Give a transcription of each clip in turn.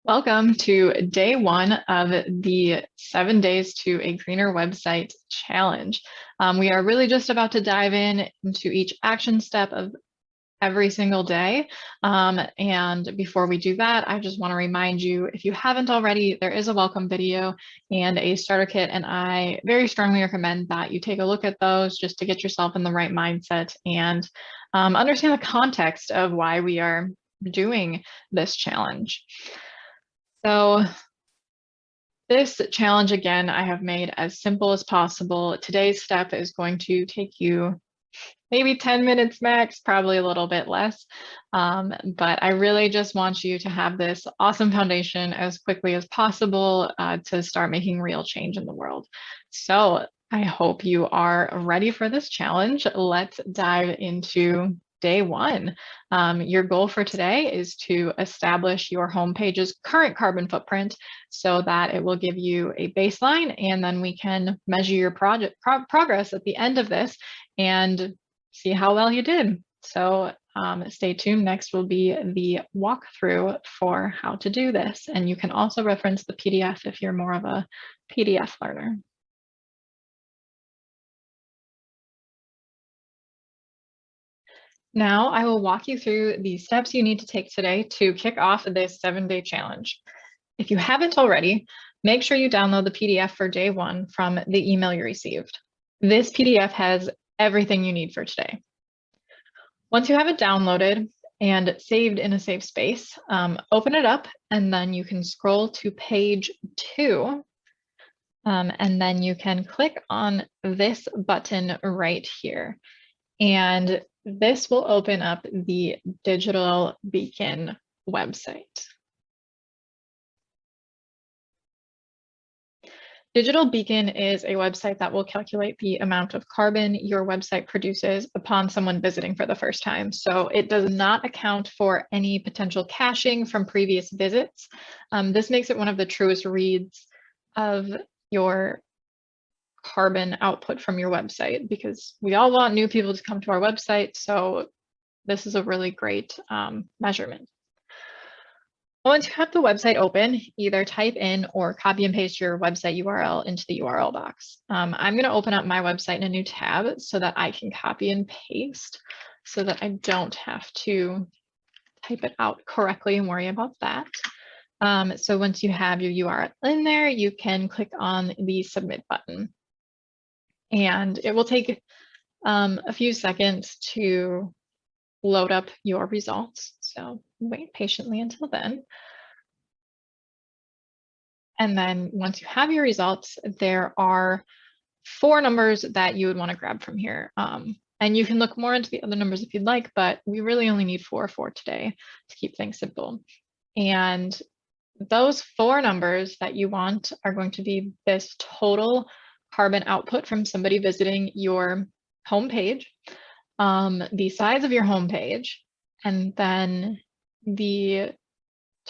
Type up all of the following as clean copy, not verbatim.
Welcome to day one of the 7 Days to a Greener Website challenge. We are really just about to dive into each action step of every single day. And before we do that, I just want to remind you, if you haven't already, there is a welcome video and a starter kit, and I very strongly recommend that you take a look at those just to get yourself in the right mindset and understand the context of why we are doing this challenge. So this challenge, again, I have made as simple as possible. Today's step is going to take you maybe 10 minutes max, probably a little bit less. But I really just want you to have this awesome foundation as quickly as possible to start making real change in the world. So I hope you are ready for this challenge. Let's dive into day one. Your goal for today is to establish your homepage's current carbon footprint so that it will give you a baseline, and then we can measure your progress at the end of this and see how well you did. So stay tuned. Next will be the walkthrough for how to do this. And you can also reference the PDF if you're more of a PDF learner. Now I will walk you through the steps you need to take today to kick off this 7-day challenge. If you haven't already, make sure you download the PDF for day one from the email you received. This PDF has everything you need for today. Once you have it downloaded and saved in a safe space, open it up, and then you can scroll to page 2. And then you can click on this button right here. And this will open up the Digital Beacon website. Digital Beacon is a website that will calculate the amount of carbon your website produces upon someone visiting for the first time. So it does not account for any potential caching from previous visits. This makes it one of the truest reads of your carbon output from your website, because we all want new people to come to our website. So this is a really great measurement. Once you have the website open, either type in or copy and paste your website URL into the URL box. I'm going to open up my website in a new tab so that I can copy and paste so that I don't have to type it out correctly and worry about that. So once you have your URL in there, you can click on the submit button. And it will take a few seconds to load up your results. So wait patiently until then. And then once you have your results, there are 4 numbers that you would want to grab from here. And you can look more into the other numbers if you'd like, but we really only need 4 for today to keep things simple. And those 4 numbers that you want are going to be this total carbon output from somebody visiting your homepage, the size of your homepage, and then the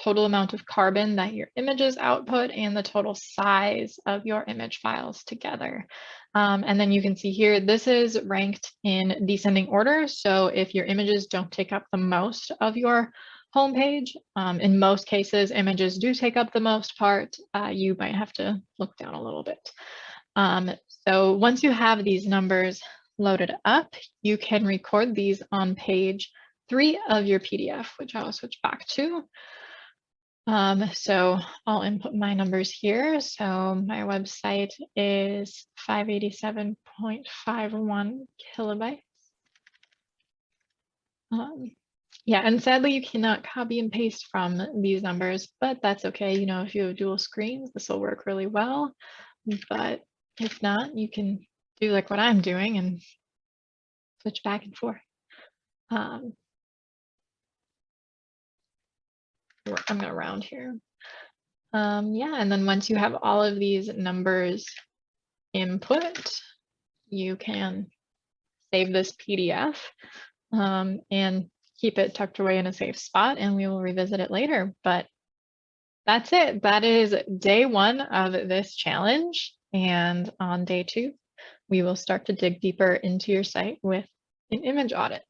total amount of carbon that your images output and the total size of your image files together. And then you can see here, this is ranked in descending order. So if your images don't take up the most of your homepage, in most cases, images do take up the most part, you might have to look down a little bit. So once you have these numbers loaded up, you can record these on page 3 of your PDF, which I will switch back to. So I'll input my numbers here. So my website is 587.51 kilobytes. Yeah, and sadly you cannot copy and paste from these numbers, but that's okay. You know, if you have dual screens, this will work really well. But if not, you can do like what I'm doing and switch back and forth. I'm going to round here. Yeah, and then once you have all of these numbers input, you can save this PDF and keep it tucked away in a safe spot, and we will revisit it later. But that's it. That is day 1 of this challenge. And on day 2, we will start to dig deeper into your site with an image audit.